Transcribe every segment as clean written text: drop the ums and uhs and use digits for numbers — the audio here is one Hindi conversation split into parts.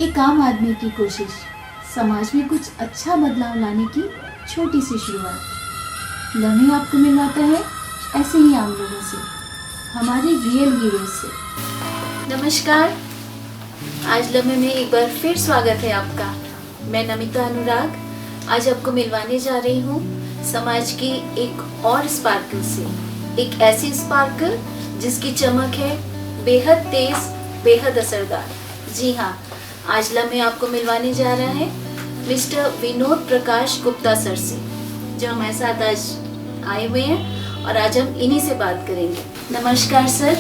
एक आम आदमी की कोशिश, समाज में कुछ अच्छा बदलाव लाने की छोटी सी शुरुआत। लम्हे आपको मिलवाता है ऐसे ही आम लोगों से, हमारे रियल हीरोज से। नमस्कार, आज लम्हे में एक बार फिर स्वागत है आपका। मैं नमिता अनुराग आज आपको मिलवाने जा रही हूँ समाज की एक और स्पार्कल से, एक ऐसी स्पार्कल जिसकी चमक है बेहद तेज, बेहद असरदार। जी हाँ, आज लम्हे आपको मिलवाने जा रहा है मिस्टर विनोद प्रकाश गुप्ता सर से, जो हमारे साथ आज आए हुए हैं और आज हम इन्हीं से बात करेंगे। नमस्कार सर,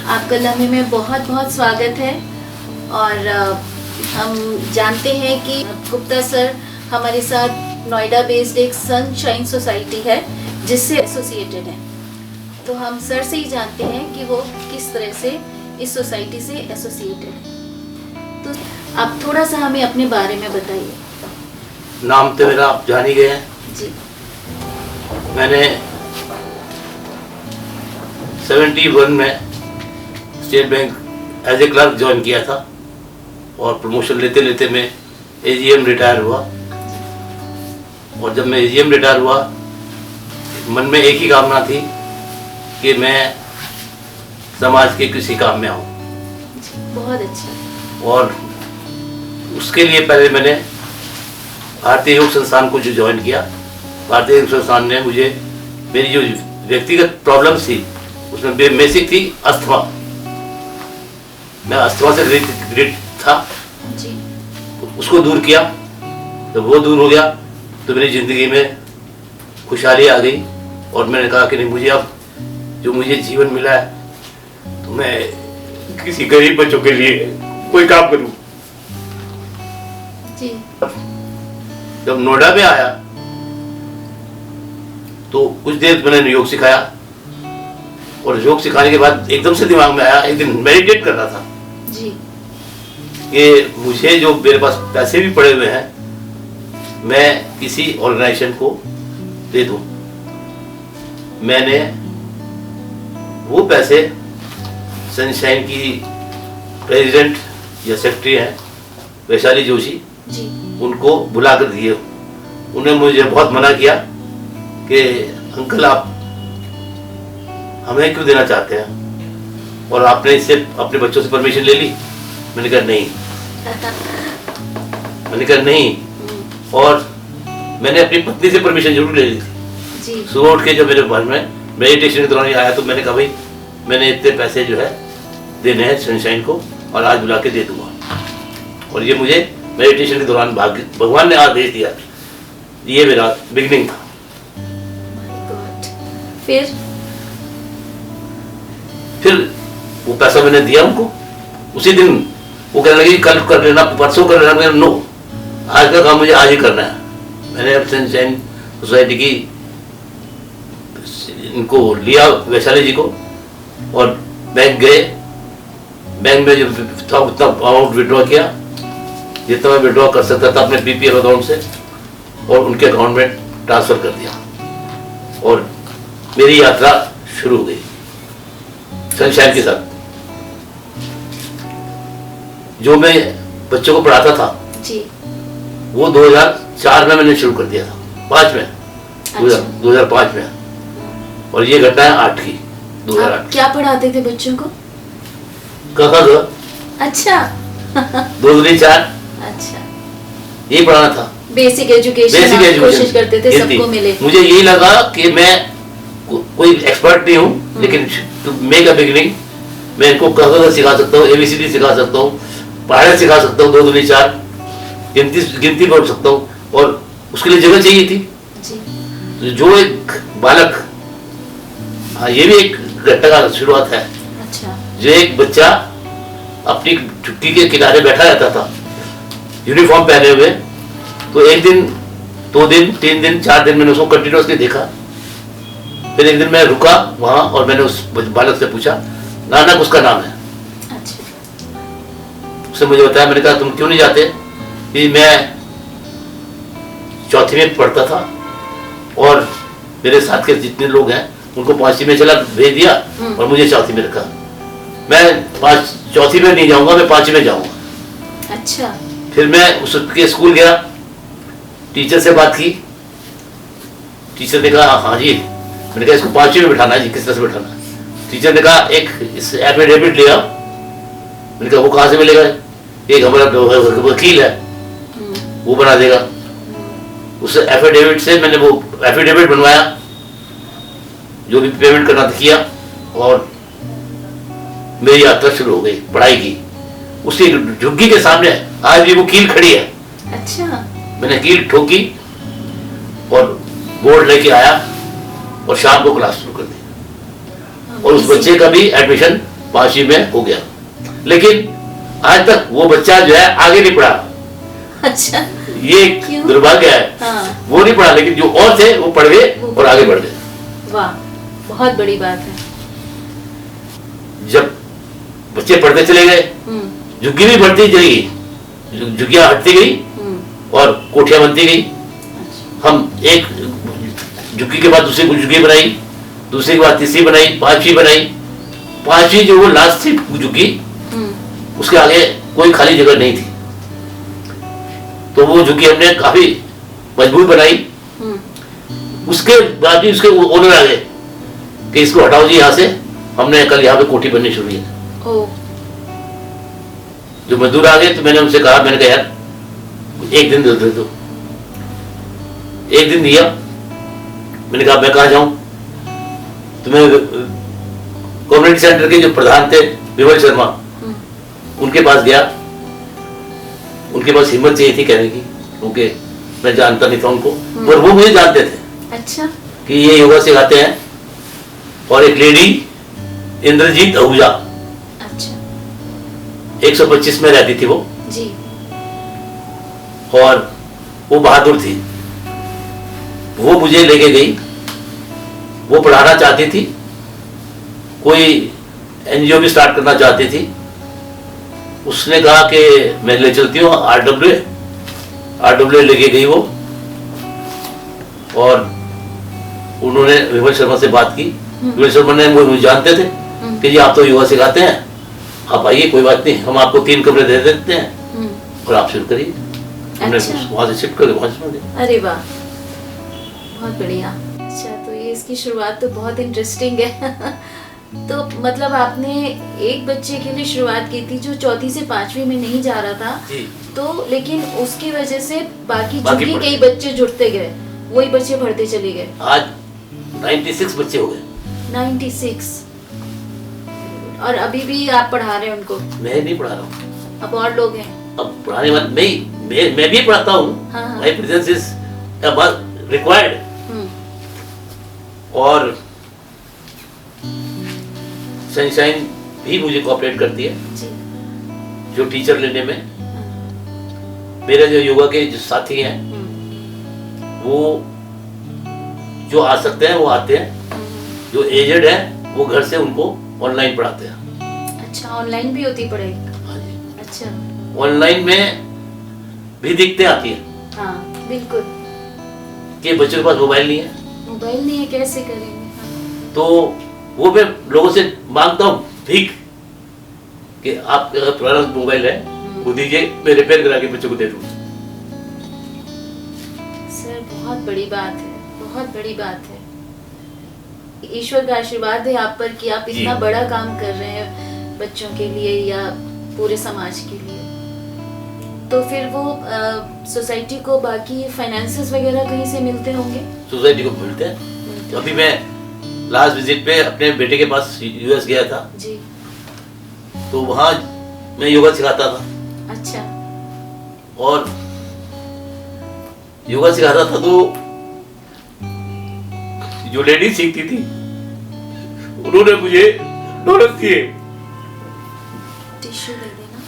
आपका लम्हे में बहुत बहुत स्वागत है। और हम जानते हैं कि गुप्ता सर हमारे साथ नोएडा बेस्ड एक सनशाइन सोसाइटी है जिससे एसोसिएटेड है, तो हम सर से ही जानते हैं कि वो किस तरह से इस सोसाइटी से एसोसिएटेड है। तो आप थोड़ा सा हमें अपने बारे में बताइए। नाम तो मेरा आप जान ही गए हैं जी। मैंने 71 में State Bank as a clerk join किया था और प्रमोशन लेते लेते मैं एजीएम रिटायर हुआ। और जब मैं एजीएम रिटायर हुआ, मन में एक ही कामना थी कि मैं समाज के किसी काम में आऊँ। बहुत अच्छा। और उसके लिए पहले मैंने भारतीय योग संस्थान को जो ज्वाइन किया, भारतीय योग संस्थान ने मुझे मेरी जो व्यक्तिगत प्रॉब्लम्स थी उसमें बेसिक थी अस्थमा। मैं अस्थमा से ग्रसित था जी। उसको दूर किया। तो वो दूर हो गया तो मेरी ज़िंदगी में खुशहाली आ गई और मैंने कहा कि नहीं, मुझे अब जो मुझे जीवन मिला है तो मैं किसी गरीब बच्चों के लिए कोई काम करूं। जी। जब नोएडा में आया तो कुछ देर मैंने योग सिखाया और योग सिखाने के बाद एकदम से दिमाग में आया, एक दिन मेडिटेट कर रहा था जी कि मुझे जो मेरे पास पैसे भी पड़े हुए हैं मैं किसी ऑर्गेनाइजेशन को दे दूं। मैंने वो पैसे सनशाइन की प्रेसिडेंट या सेक्रेटरी हैं वैशाली जोशी जी। उनको बुला कर दिए। उन्होंने मुझे बहुत मना किया कि अंकल आप हमें क्यों देना चाहते हैं और आपने इससे अपने बच्चों से परमिशन ले ली। मैंने कहा नहीं। और मैंने अपनी पत्नी से परमिशन जरूर ले ली थी। सुबह उठ के जब मेरे घर में मेडिटेशन के दौरान आया तो मैंने कहा भाई मैंने इतने पैसे जो है देने हैं सनशाइन को और आज बुला के दे दूंगा। और ये मुझे मेडिटेशन के दौरान भगवान ने आदेश दिया। ये मेरा बिगनिंग था। फिर वो पैसा मैंने दिया उनको। उसी दिन वो कहने लगी कल कर लेना, परसों कर लेना। नो, आज का काम मुझे आज ही करना है। मैंने अब सनशाइन सोसाइटी की इनको लिया, वैशाली जी को, और बैंक गए। बैंक में जब था उतना अमाउंट विड्रॉ किया जितना मैं विड्रॉ कर सकता था अपने बीपीएफ अकाउंट से और उनके अकाउंट में ट्रांसफर कर दिया और मेरी यात्रा शुरू हो गई सनशाइन के साथ। जो मैं बच्चों को पढ़ाता था जी, वो 2004 में मैंने शुरू कर दिया था, 5 में। अच्छा। 2005 में। और ये घटना है 8 की 2008। क्या पढ़ाते थे बच्चों को? अच्छा। 2 दूनी 4। अच्छा, यही पढ़ाना था। बेसिक एजुकेशन कोशिश करते थे सबको मिले। मुझे यही लगा कि मैं कोई एक्सपर्ट नहीं हूँ लेकिन टू मेक अ बिगिनिंग मैं इनको क सिखा सकता हूँ, ABCD सिखा सकता हूँ, पढ़ाई सिखा सकता हूँ, 2 दूनी 4 गिनती बोल सकता हूँ। और उसके लिए जगह चाहिए थी जी। जो एक बालक, हाँ ये भी एक घटना का शुरुआत है। अच्छा। जो एक बच्चा अपनी छुट्टी के किनारे बैठा रहता था यूनिफॉर्म पहने हुए, तो एक दिन 2 दिन 3 दिन 4 दिन मैंने उसको कंटिन्यूसली देखा। फिर एक दिन मैं रुका वहां और मैंने उस बालक से पूछा नानक उसका नाम है। अच्छा। उसने मुझे बताया। मैंने कहा तुम क्यों नहीं जाते? कि मैं 4वीं में पढ़ता था और मेरे साथ के जितने लोग हैं उनको 5वीं में चला भेज दिया और मुझे 4वीं में रखा। मैं 4वीं में नहीं जाऊंगा, मैं 5वीं में जाऊंगा। अच्छा। फिर मैं उसके स्कूल गया, टीचर से बात की। टीचर ने कहा हाँ जी। मैंने कहा इसको 5वीं में बिठाना है जी, किस तरह से बिठाना है? टीचर ने कहा एक इस एफिडेविट ले आओ। मैंने कहा वो कहाँ से मिलेगा? एक हमारा वकील है, वो बना देगा। उस एफिडेविट से मैंने वो एफिडेविट बनवाया, जो भी पेमेंट करना था किया, और मेरी यात्रा शुरू हो गई पढ़ाई की। उसी झुग्गी के सामने आज भी वो कील खड़ी है। अच्छा। मैंने कील ठोकी और बोर्ड लेके आया और शाम को क्लास शुरू कर दी। और उस बच्चे का भी एडमिशन 5वीं में हो गया। लेकिन आज तक वो बच्चा जो है आगे नहीं पढ़ा। अच्छा। ये क्यों? दुर्भाग्य है। हाँ। वो नहीं पढ़ा, लेकिन जो और थे वो पढ़ गए और आगे बढ़ गए। वाह, बहुत बड़ी बात है। जब बच्चे पढ़ते चले गए, झुग्गी भी बढ़ती चली, झुग्गियां हटती गई और कोठियां बनती गई। हम एक झुग्गी के बाद दूसरी झुग्गी बनाई, दूसरी के बाद तीसरी बनाई, 5वीं बनाई। 5वीं जो वो लास्ट थी झुग्गी, उसके आगे कोई खाली जगह नहीं थी, तो वो झुग्गी हमने काफी मजबूत बनाई। उसके बाद भी उसके ओनर आ गए कि इसको हटाओ जी यहाँ से, हमने कल यहाँ पे कोठी बननी शुरू की। जो मजदूर आ गए तो मैंने उनसे कहा, मैंने कहा यार एक दिन दे दो। एक दिन दिया। मैंने कहा मैं कहाँ जाऊं? तो मैं कम्युनिटी सेंटर के जो प्रधान थे विमल शर्मा, उनके पास गया। उनके पास हिम्मत चाहिए थी कहने की, क्योंकि मैं जानता नहीं था उनको, और वो मुझे जानते थे। अच्छा। कि ये योगा सिखाते हैं। और एक लेडी इंद्रजीत आहूजा, अच्छा। 125 में रहती थी वो जी। और वो बहादुर थी। वो मुझे लेके गई, वो पढ़ाना चाहती थी, कोई एनजीओ भी स्टार्ट करना चाहती थी। उसने कहा कि मैं ले चलती हूँ आरडब्ल्यू लेके गई वो, और उन्होंने विमल शर्मा से बात की। विमल शर्मा ने मुझे जानते थे कि जी आप तो योगा सिखाते हैं, आप आइए, कोई बात नहीं, हम आपको 3 कमरे दे देते हैं और आप शुरू करिए। हमने वहां से शिफ्ट कर वहां से। अरे वाह, बहुत बढ़िया। अच्छा, तो ये इसकी शुरुआत तो बहुत इंटरेस्टिंग है। तो मतलब आपने एक बच्चे के लिए शुरुआत की थी जो 4वीं से 5वीं में नहीं जा रहा था, तो लेकिन उसकी वजह से बाकी भी कई बच्चे जुड़ते गए, वही बच्चे बढ़ते चले गए। आज 96 बच्चे हो गए। 96। और अभी भी आप पढ़ा रहे हैं उनको? मैं नहीं पढ़ा रहा हूँ, अब और लोग हैं? अब पढ़ाने वाले मैं भी पढ़ाता हूँ। हाँ, हाँ। My presence is required. और सनशाइन भी मुझे कोऑपरेट करती है जी। जो टीचर लेने में। मेरे जो योगा के जो साथी हैं, वो जो आ सकते हैं वो आते हैं, जो एजेड हैं वो घर से उनको ऑनलाइन पढ़ाते हैं। अच्छा, ऑनलाइन भी होती पढ़ाई? हाँ जी। अच्छा। ऑनलाइन में भी दिक्कतें आती हैं। हाँ बिल्कुल। कि बच्चों के पास मोबाइल नहीं है, मोबाइल नहीं है, कैसे करेंगे? हाँ। तो वो मैं लोगों से मांगता हूँ भीख कि आप अगर पुराना मोबाइल है वो दीजिए, मैं रिपेयर करा के बच्चों को दे दूँ। सर बहुत बड़ी बात है, बहुत बड़ी बात है। ईश्वर का आशीर्वाद है आप पर कि आप इतना बड़ा काम कर रहे हैं बच्चों के लिए या पूरे समाज के लिए। तो फिर वो सोसाइटी को बाकी फाइनेंसेस वगैरह कहीं से मिलते होंगे? सोसाइटी को मिलते हैं। अभी मैं लास्ट विजिट पे अपने बेटे के पास यूएस गया था जी। तो वहाँ मैं योगा सिखाता था। अच्छा। और योगा सिखाता था तो जो लेडी सीखती थी उन्होंने मुझे डॉलर दिए। टिश्यू दे देना।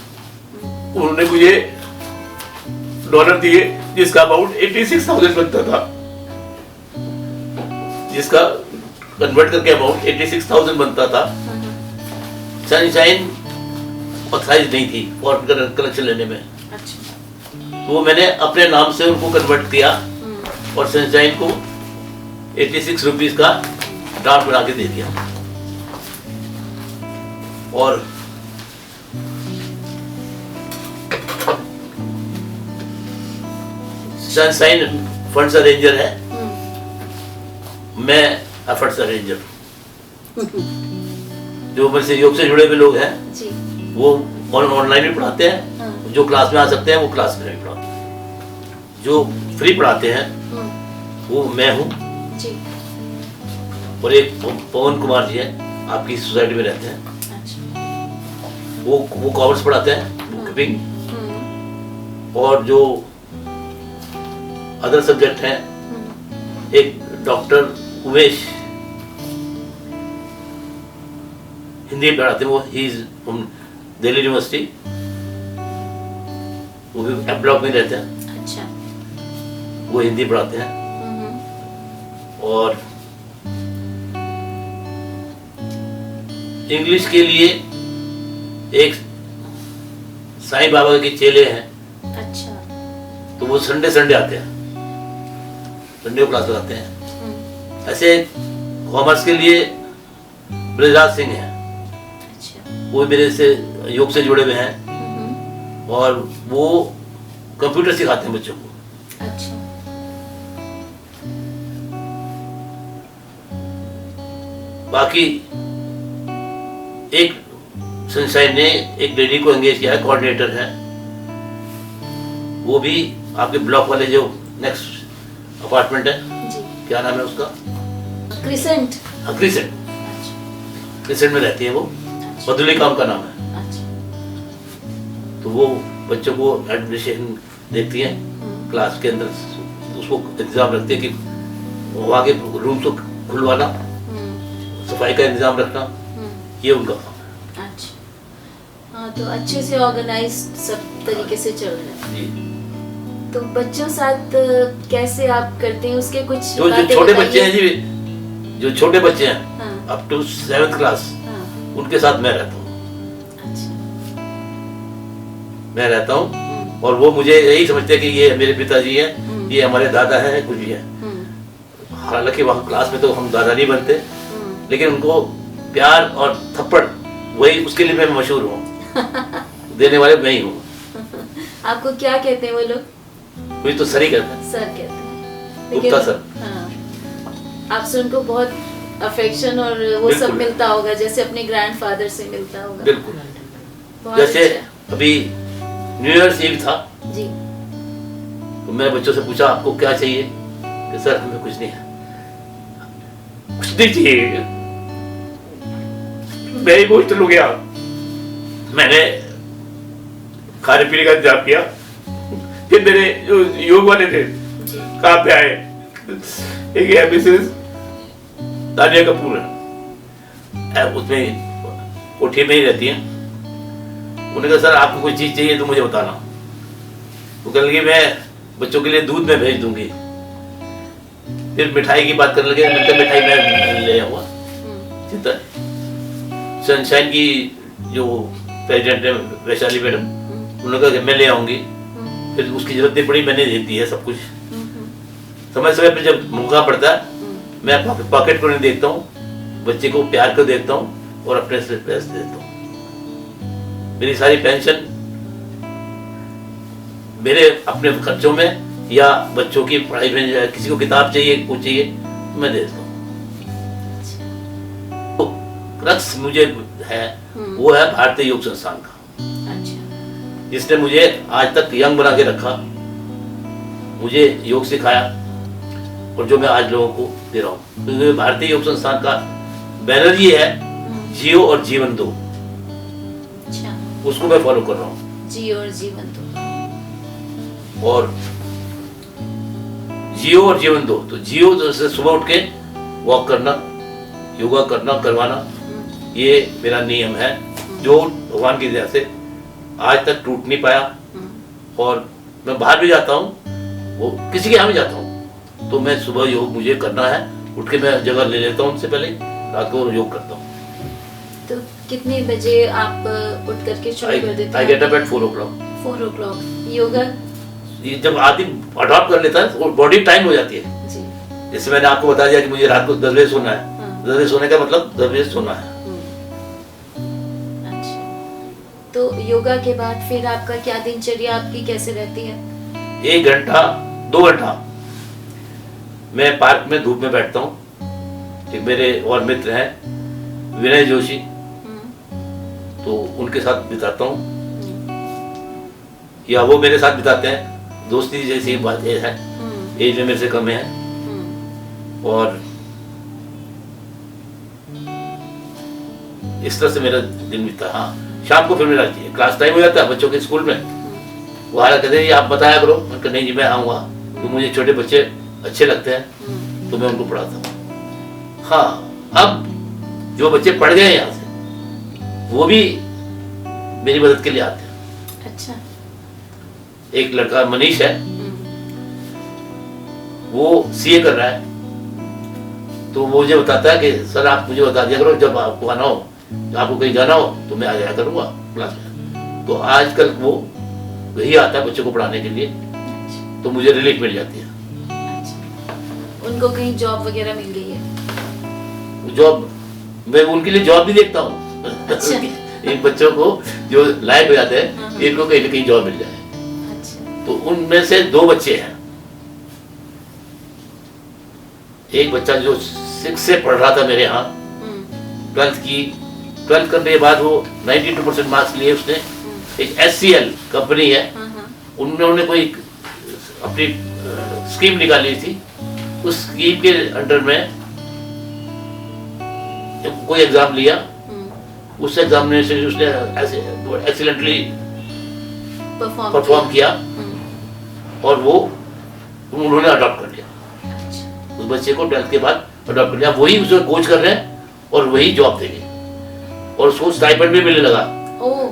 उन्होंने मुझे डॉलर दिए जिसका अमाउंट 86,000 बनता था, जिसका कन्वर्ट करके अमाउंट 86,000 बनता था। सनशाइन ऑथराइज नहीं थी फॉरेन कलेक्शन लेने में। अच्छा। तो मैंने अपने नाम से उनको कन्वर्ट किया और सनशाइन को 86 रुपीज का ड्राफ्ट बना के दे दिया। और सनशाइन फंड्स अरेंजर है, हम्म, मैं एफर्ट्स अरेंजर। जो मेरे से योग से जुड़े हुए लोग हैं जी, वो ऑनलाइन भी पढ़ाते हैं, हाँ, जो क्लास में आ सकते हैं वो क्लास में भी पढ़ाते हैं, जो फ्री पढ़ाते हैं वो मैं हूँ, जी, और एक पवन कुमार जी है, आपकी सोसाइटी में रहते हैं, अच्छा, वो कॉमर्स पढ़ाते हैं, बुक कीपिंग, और जो अदर सब्जेक्ट हैं, एक डॉक्टर उमेश हिंदी पढ़ाते हैं, वो he is from Delhi university, वो भी एफ ब्लॉक में रहते हैं, अच्छा, वो हिंदी पढ़ाते हैं। और इंग्लिश के लिए एक साईं बाबा के चेले हैं, अच्छा, तो वो संडे संडे आते हैं, संडे को क्लास लगाते हैं। ऐसे कॉमर्स के लिए ब्रजराज सिंह हैं, अच्छा, वो मेरे से योग से जुड़े हुए हैं, और वो कंप्यूटर सिखाते हैं बच्चों को। अच्छा, बाकी एक सनशाइन ने एक लेडी को एंगेज किया है, कोऑर्डिनेटर है, वो भी आपके ब्लॉक वाले जो नेक्स्ट अपार्टमेंट है, जी, क्या नाम है उसका, क्रिसेंट, हाँ, क्रिसेंट, अच्छा, क्रिसेंट में रहती है वो, अच्छा, मधुली काम का नाम है। अच्छा, तो वो बच्चों को एडमिनिस्ट्रेशन देखती है क्लास के अंदर, उसको इंतजाम रखती है कि वहाँ के रूम को खुलवाना, सफाई का इंतजाम रखना, ये उनका काम है। अच्छा, हाँ, तो अच्छे से ऑर्गेनाइज सब तरीके से चल रहा है। जी, तो बच्चों साथ कैसे आप करते हैं, उसके कुछ जो बातें छोटे बताइए। बच्चे हैं जी, जो छोटे बच्चे हैं हाँ, अप टू 7th क्लास, हाँ, उनके साथ मैं रहता हूँ, अच्छा, मैं रहता हूँ, और वो मुझे यही समझते हैं कि ये मेरे पिताजी हैं, ये हमारे दादा हैं, कुछ भी है। हालांकि वहाँ क्लास में तो हम दादा नहीं बनते, लेकिन उनको प्यार और थप्पड़, वही उसके लिए मैं मशहूर हूँ, देने वाले मैं ही हूँ। आपको क्या कहते हैं वो लोग? मुझे तो सर ही कहते हैं, सर कहते हैं, गुप्ता सर। हाँ, आपसे उनको बहुत अफेक्शन और वो सब बिल्कुल। मिलता होगा, जैसे अपने ग्रैंडफादर से मिलता होगा। बिल्कुल। बहुत जैसे अच्छा। अभी न्यू ईयर ईव था, जी, तो मैंने बच्चों से पूछा आपको क्या चाहिए, कि सर हमें कुछ नहीं है, कुछ नहीं चाहिए, मैं इमोशनल हो गया। मैंने खाने पीने का इंतजाम किया, फिर मेरे जो योग वाले थे जी, कहाँ पे आए, एक है मिसेस तानिया कपूर है, उसमें कोठी में ही रहती है। उन्होंने कहा सर आपको कोई चीज चाहिए तो मुझे बताना। वो कहने लगी मैं बच्चों के लिए दूध में भेज दूंगी। फिर मिठाई की बात करने लगे, मैंने कहा मिठाई मैं ले आऊंगा, चिंता नहीं। सनशाइन की जो प्रेसिडेंट है वैशाली मैडम, उन्होंने कहा कि मैं ले आऊंगी, फिर उसकी जरूरत नहीं पड़ी, मैंने दे दी है सब कुछ। समय समय पे जब मौका पड़ता है मैं पॉकेट को नहीं देखता हूँ, बच्चे को प्यार को देखता हूँ और अपने से पैसे देता हूँ। मेरी सारी पेंशन मेरे अपने खर्चों में या बच्चों की पढ़ाई में, या किसी को किताब चाहिए कुछ चाहिए तो मैं दे देता हूँ। तो क्रक्स मुझे है वो है भारतीय योग संस्थान का, अच्छा, जिसने मुझे आज तक यंग बना के रखा, मुझे योग सिखाया, और जो मैं आज लोगों को दे रहा हूँ। तो भारतीय योग संस्थान का बैनर ये है, जियो और जीवन दो, अच्छा, उसको मैं फॉलो कर रहा हूँ। जी और जीवन दो, और जियो और जीवन दो, तो जियो जैसे सुबह उठ के वॉक करना, योगा करना, करवाना, ये मेरा नियम है, जो भगवान की दया से आज तक टूट नहीं पाया। और मैं बाहर भी जाता हूँ, वो किसी के यहाँ भी जाता हूँ, तो मैं सुबह योग मुझे करना है, उठ के मैं जगह ले लेता हूँ, उनसे पहले रात को योग करता हूँ। तो कितने बजे आप उठ करके शुरू कर देते आई हैं? Get up at 4 o'clock। 4 o'clock। Yoga? ये जब आदमी अडॉप्ट कर लेता है तो बॉडी टाइम हो जाती है। जी, जैसे मैंने आपको बता दिया कि मुझे रात को 10 बजे सोना है, हाँ। 10 बजे सोने का मतलब 10 बजे सोना है। अच्छा, तो योगा के बाद फिर आपका क्या दिनचर्या आपकी कैसे रहती है? 1 घंटा 2 घंटा मैं पार्क में धूप में बैठता हूँ। एक मेरे और मित्र हैं विनय जोशी, तो उनके साथ बिताता हूँ या वो मेरे साथ बिताते हैं। दोस्ती जैसी बात ये है, एज में मेरे से कम है। और इस तरह से मेरा दिन बीतता है। हाँ, शाम को फिर मेरा क्लास टाइम हो जाता है बच्चों के स्कूल में। वो हाल कहते हैं आप बताया करो, मैं कहता नहीं जी मैं आऊँगा, तो मुझे छोटे बच्चे अच्छे लगते हैं तो मैं उनको पढ़ाता हूँ। हाँ, अब जो बच्चे पढ़ गए यहाँ से वो भी मेरी मदद के लिए आते हैं। अच्छा। एक लड़का मनीष है, वो सीए कर रहा है, तो वो मुझे बताता है कि सर आप मुझे बता दिया करो जब आपको आना हो, आपको कहीं जाना हो तो मैं आ जाया करूंगा क्लास में। तो आजकल वो वही आता है बच्चों को पढ़ाने के लिए, तो मुझे रिलीफ मिल जाती है। अच्छा। उनको कहीं जॉब वगैरह मिल गई है? जॉब मैं उनके लिए जॉब भी देखता हूँ। अच्छा। इन बच्चों को जो लायक हो जाते हैं इनको कहीं ना कहीं जॉब मिल जाए। अच्छा। तो उनमें से 2 बच्चे हैं। एक बच्चा जो 6 से पढ़ रहा था मेरे यहाँ, 12th करने के बाद वो 92% मार्क्स लिए उसने। एक HCL कंपनी है, उन्होंने कोई अपनी स्कीम निकाली थी, उस स्कीम के अंडर में कोई एग्जाम लिया, उस एग्जामिनेशन से उसने एक्सीलेंटली परफॉर्म किया और वो उन्होंने अडॉप्ट कर लिया। उस बच्चे को 12th के बाद अडॉप्ट कर लिया, वही उसे कोच कर रहे हैं और वही जॉब देंगे और उसको स्टाइपेंड भी मिलने लगा। ओह,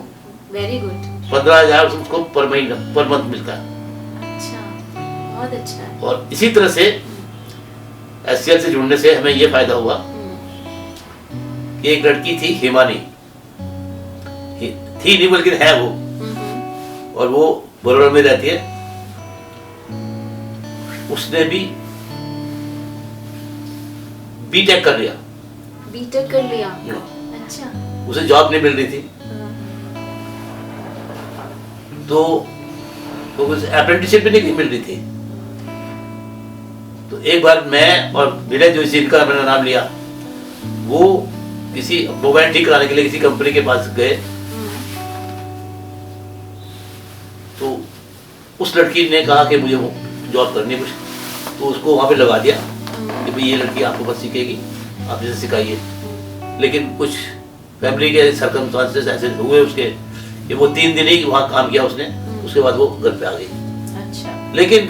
वेरी गुड। 15,000 उसको पर महीना पर मंथ मिलता है। अच्छा, बहुत अच्छा है। और इसी तरह से HCL से जुड़ने से हमें ये फायदा हुआ कि एक लड़की थी हिमानी, थी नहीं बल्कि है वो, और वो बड़ौदा में रहती है। उसने भी बीटेक कर लिया। बीटेक कर लिया? अच्छा। उसे जॉब नहीं मिल रही थी, तो उसे अप्रेंटिसशिप भी नहीं मिल रही थी। तो एक बार मैं और विनय जोशी, इनका मैंने नाम लिया, वो किसी मोबाइल ठीक कराने के लिए किसी कंपनी के पास गए, तो उस लड़की ने कहा कि मुझे जॉब करनी है कुछ, तो उसको वहां पे लगा दिया कि भाई ये लड़की आपको बस सीखेगी, आप जैसे सिखाइए। लेकिन कुछ फैमिली के सर्कमस्टांसेस ऐसे हुए उसके कि वो 3 दिन ही वहाँ काम किया उसने, उसके बाद वो घर पे आ गई। अच्छा। लेकिन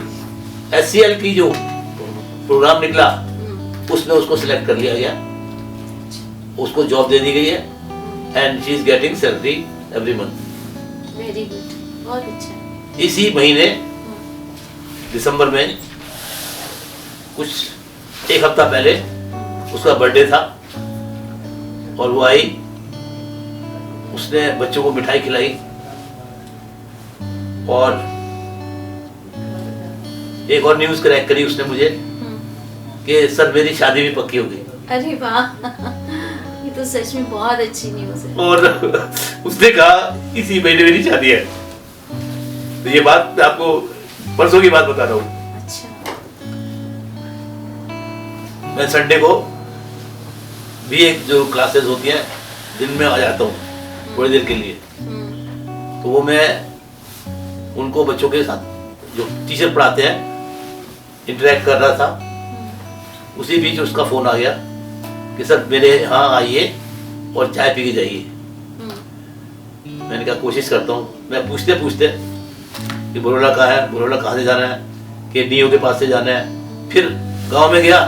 HCL की जो प्रोग्राम निकला उसमें उसको सिलेक्ट कर लिया गया, उसको जॉब दे दी गई है and she is getting salary every month. Very good, बहुत अच्छा। इसी महीने दिसंबर में कुछ 1 हफ्ता पहले उसका बर्थडे था और वो आई, उसने बच्चों को मिठाई खिलाई और एक और न्यूज क्रैक करी उसने मुझे कि सर मेरी शादी भी पक्की हो गई। अरे वाह, ये तो सच में बहुत अच्छी न्यूज़ है। और उसने कहा इसी महीने मेरी शादी है। तो ये बात मैं आपको परसों की बात बता रहा हूँ। अच्छा। मैं संडे को भी एक जो क्लासेस होती हैं दिन में आ जाता हूँ थोड़ी देर के लिए, तो वो मैं उनको बच्चों के साथ जो टीचर पढ़ाते हैं इंटरेक्ट कर रहा था। उसी बीच उसका फोन आ गया कि सर मेरे यहाँ आइए और चाय पी के जाइए। मैंने कहा कोशिश करता हूँ। मैं पूछते पूछते कि बड़ौदा कहाँ है, बड़ौदा कहाँ से जाना है, कि डीओ के पास से जाना है। फिर गांव में गया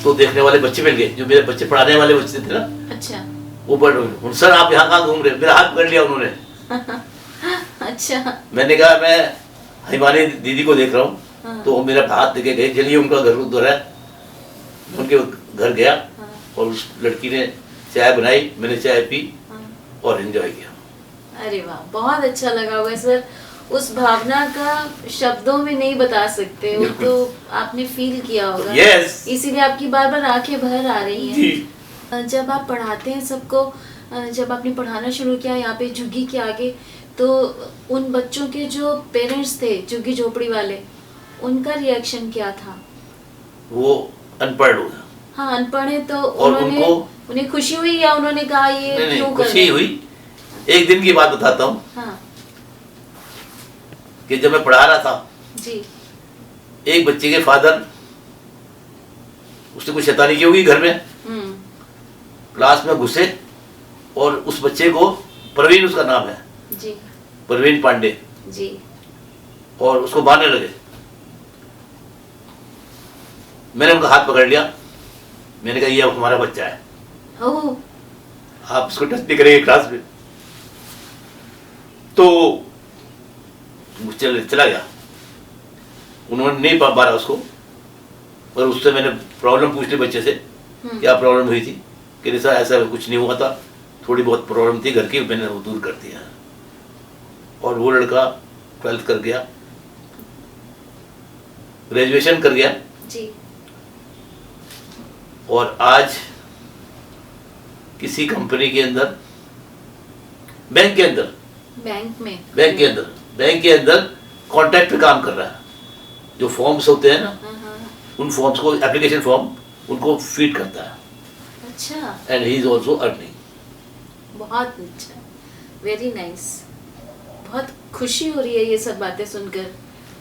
तो देखने वाले बच्चे मिल गए, जो मेरे बच्चे पढ़ाने वाले बच्चे थे ना। अच्छा। वो बड़ सर आप यहाँ कहाँ घूम रहे, मेरा हाथ पकड़ लिया उन्होंने। अच्छा। मैंने कहा मैं हिमानी दीदी को देख रहा हूँ। तो वो मेरा हाथ देके गए, चलिए उनका घर उधर है। उनके घर गया और उस लड़की ने चाय बनाई, मैंने चाय पी और एंजॉय किया। अरे वाह, बहुत अच्छा लगा होगा सर। उस भावना का शब्दों में नहीं बता सकते, वो तो आपने फील किया होगा। Yes. इसीलिए आपकी बार बार आंखें भर आ रही हैं। जब आप पढ़ाते हैं सबको, जब आपने पढ़ाना शुरू किया यहाँ पे झुग्गी के आगे, तो उन बच्चों के जो पेरेंट्स थे झुग्गी झोपड़ी वाले, उनका रिएक्शन क्या था? वो अनपढ़ लोग हैं। हाँ, अनपढ़ है तो और उन्होंने, उन्हें खुशी हुई या उन्होंने कहा ये नहीं क्यों नहीं, कर खुशी रहे? हुई। एक दिन की बात बताता हूँ हाँ कि जब मैं पढ़ा रहा था, जी। एक बच्चे के फादर, उसने कुछ शैतानी की होगी घर में, हम्म। क्लास में घुसे और उस बच्चे को, प्रवीण उसका नाम है, जी प्रवीण पांडे, जी। और उसको मारने लगे। मैंने उनका हाथ पकड़ लिया, मैंने कहा ये अब हमारा बच्चा है, ओह। आप इसको टच नहीं करेंगे क्लास में। तो चला गया। उन्होंने नहीं मारा उसको, और उससे मैंने प्रॉब्लम पूछ ली बच्चे से, क्या प्रॉब्लम हुई थी? कि सर ऐसा कुछ नहीं हुआ था, थोड़ी बहुत प्रॉब्लम थी घर की, मैंने वो दूर कर दिया। और वो लड़का 12th कर गया, ग्रेजुएशन कर गया, जी। और आज किसी कंपनी के अंदर, बैंक के अंदर, बैंक के अंदर कॉन्ट्रैक्ट पे काम कर रहा है। जो फॉर्म्स होते हैं ना, उन फॉर्म्स को, एप्लीकेशन फॉर्म, उनको फीड करता है। अच्छा, and he is also earning. बहुत अच्छा, वेरी नाइस। बहुत खुशी हो रही है ये सब बातें सुनकर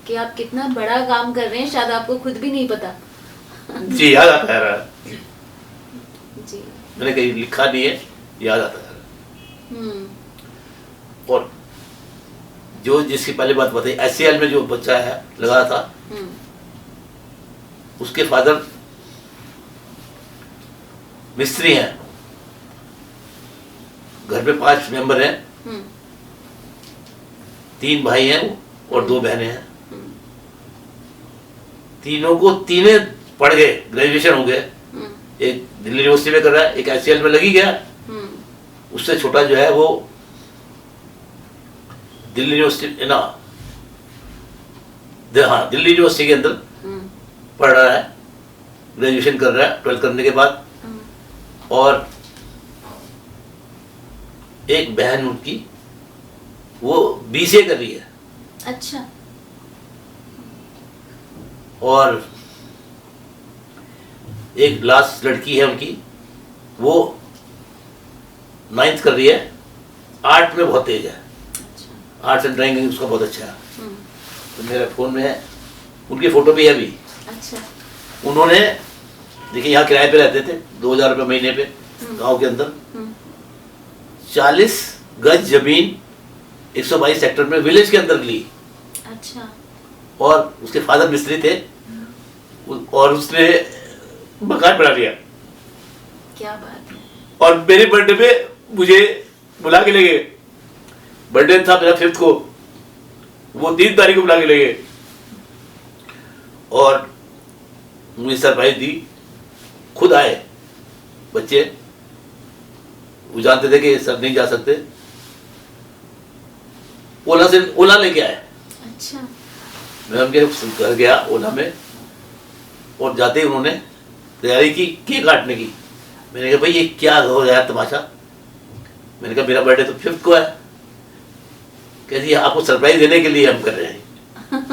कि आप कितना बड़ा काम कर रहे हैं, शायद आपको खुद भी नहीं पता। जी, याद आता है रहा। जी। मैंने कहीं लिखा नहीं है, याद आता है। और जो जिसकी पहले बात बताई, SCL में जो बच्चा है लगा था, उसके फादर मिस्त्री हैं। घर में 5 मेंबर हैं, 3 भाई हैं और 2 बहनें हैं। तीनों पढ़ गए, ग्रेजुएशन हो गए। एक दिल्ली यूनिवर्सिटी में कर रहा है, एक SCL में लगी गया। उससे छोटा जो है वो दिल्ली यूनिवर्सिटी ना, हाँ, दिल्ली यूनिवर्सिटी के अंदर पढ़ रहा है, ग्रेजुएशन कर रहा है 12th करने के बाद। और एक बहन उनकी, वो BCA कर रही है। अच्छा। और एक लास्ट लड़की है उनकी, वो 9th कर रही है, आर्ट में बहुत तेज है, आर्ट्स एंड ड्राइंग उसका बहुत अच्छा है। तो मेरे फोन में है, उनकी फोटो भी है अभी। अच्छा। उन्होंने, देखिए यहाँ किराए पे रहते थे, 2000 रुपये महीने पे, गांव के अंदर। 40 गज जमीन 122 सेक्टर में विलेज के अंदर ली। अच्छा। और उसके फादर मिस्त्री थे, और उसने मकान बना लिया। क्या बात है। और मेरे बर्थडे पे मुझे बुला के ले गए। बर्थडे था मेरा 5th को, वो 3 तारीख को बुला के ले गए और मुझे सरप्राइज दी। खुद आए बच्चे, वो जानते थे कि सर नहीं जा सकते, ओला लेके आए। अच्छा। मैं उनके घर गया ओला में, और जाते ही उन्होंने तैयारी की केक काटने की। मैंने कहा भाई ये क्या हो रहा है तमाशा? मैंने कहा मेरा बर्थडे तो 5th को है। कहती है आपको सरप्राइज देने के लिए हम कर रहे हैं।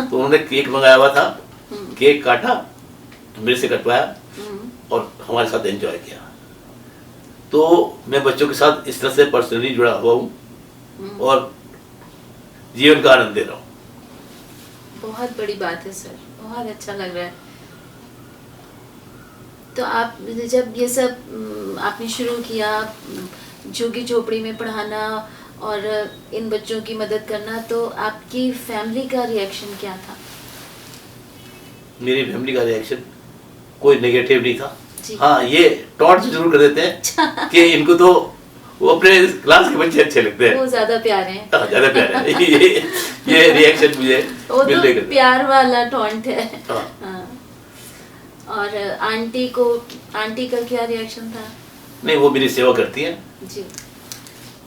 तो उन्होंने केक मंगाया हुआ था, केक काटा, मेरे से कटवाया और हमारे साथ एंजॉय किया। तो मैं बच्चों के साथ इस तरह से पर्सनली जुड़ा हुआ हूँ और जीवन का आनंद दे रहा हूँ। बहुत बड़ी बात है सर, बहुत अच्छा लग रहा है। तो आप जब ये सब आपने शुरू किया, झुग्गी झोपड़ी में पढ़ाना और इन बच्चों की मदद करना, तो आपकी फैमिली का रिएक्शन क्या था? मेरी फैमिली का रिएक्शन कोई नेगेटिव नहीं था। जी। हाँ, ये टॉन्ट जरूर कर देते हैं कि इनको तो वो अपने क्लास के बच्चे अच्छे लगते हैं, वो ज्यादा प्यारे हैं। हाँ, ज्यादा प्यारे हैं। ये रिएक्शन मुझे वो तो मिलने का प्यार वाला टॉन्ट है। हाँ। हाँ। और आंटी का क्या रिएक्शन था? नहीं, वो मेरी सेवा करती हैं। जी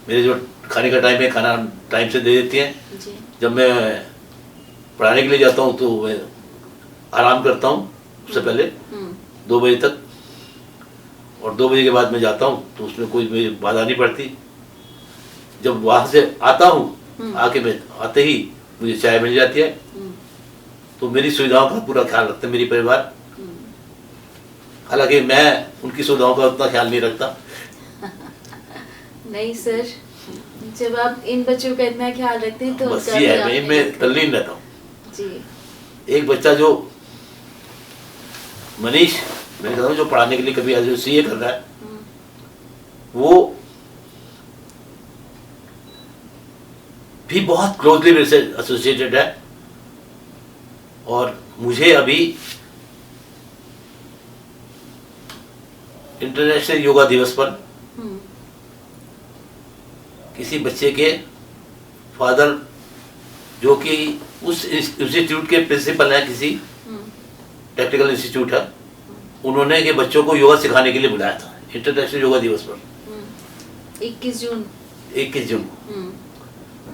मेरे जो खाने का टाइम है, खाना टाइम से दे देती हैं। जी। जब मैं पढ़ाने के लिए जाता हूँ तो मैं आराम करता हूँ उससे पहले 2 बजे तक, और 2 बजे के बाद मैं जाता हूँ तो उसमें कोई मेरी बाधा नहीं पड़ती। जब वहाँ से आता हूँ आके मैं आते ही मुझे चाय मिल जाती है। तो मेरी सुविधाओं का पूरा ख्याल रखते हैं मेरी परिवार। हालांकि मैं उनकी सुविधाओं का उतना ख्याल नहीं रखता। नहीं सर, जब आप इन बच्चों का इतना ख्याल रखते हैं तो बस उनका ये भी है, आप मैं ख्याल तल्लीन रहता हूँ। जी। एक बच्चा जो मनीष, मैंने कहा जो पढ़ाने के लिए कभी जो सीए कर रहा है, वो भी बहुत क्लोजली मेरे से एसोसिएटेड है। और मुझे अभी इंटरनेशनल योगा दिवस पर किसी बच्चे के फादर, जो कि उस इंस्टीट्यूट के प्रिंसिपल हैं, किसी टेक्निकल इंस्टीट्यूट है, उन्होंने के बच्चों को योगा सिखाने के लिए बुलाया था इंटरनेशनल योगा दिवस पर 21 जून। 21 जून।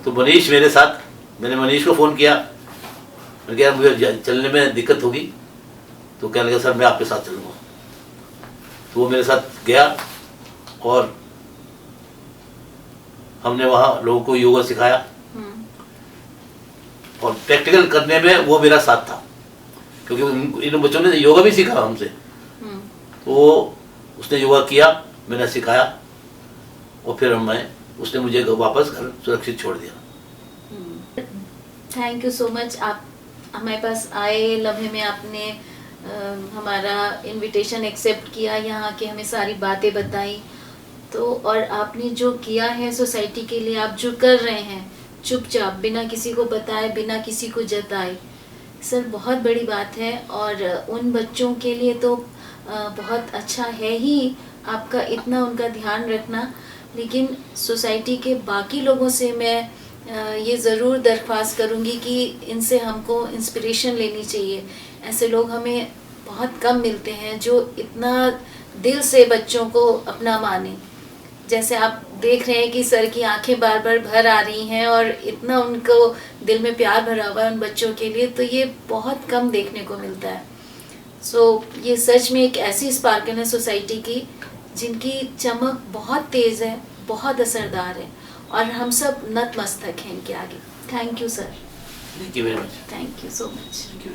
तो मनीष मेरे साथ, मैंने मनीष को फ़ोन किया, मैंने कहा मुझे चलने में दिक्कत होगी, तो कहने लगा सर मैं आपके साथ चलूँगा। तो वो मेरे साथ गया और हमने वहाँ लोगों को योगा सिखाया और प्रैक्टिकल करने में वो मेरा साथ था, क्योंकि इन बच्चों ने योगा भी सीखा हमसे। तो उसने योगा किया, मैंने सिखाया और फिर उसने मुझे वापस घर सुरक्षित छोड़ दिया। Thank you so much. आप हमारे पास आए, लम्हे में आपने हमारा इनविटेशन एक्सेप्ट किया, यहाँ के हमें सारी बातें बताई। तो और आपने जो किया है सोसाइटी के लिए, आप जो कर रहे हैं चुपचाप, बिना किसी को बताए, बिना किसी को जताए, सर बहुत बड़ी बात है। और उन बच्चों के लिए तो बहुत अच्छा है ही आपका इतना उनका ध्यान रखना, लेकिन सोसाइटी के बाकी लोगों से मैं ये ज़रूर दरख्वास्त करूँगी कि इनसे हमको इंस्पिरेशन लेनी चाहिए। ऐसे लोग हमें बहुत कम मिलते हैं जो इतना दिल से बच्चों को अपना माने। जैसे आप देख रहे हैं कि सर की आंखें बार बार भर आ रही हैं और इतना उनको दिल में प्यार भरा हुआ है उन बच्चों के लिए, तो ये बहुत कम देखने को मिलता है। ये सच में एक ऐसी स्पार्कल है सोसाइटी की जिनकी चमक बहुत तेज़ है, बहुत असरदार है, और हम सब नतमस्तक हैं इनके आगे। Thank you sir. Thank you very much. Thank you so much. Thank you.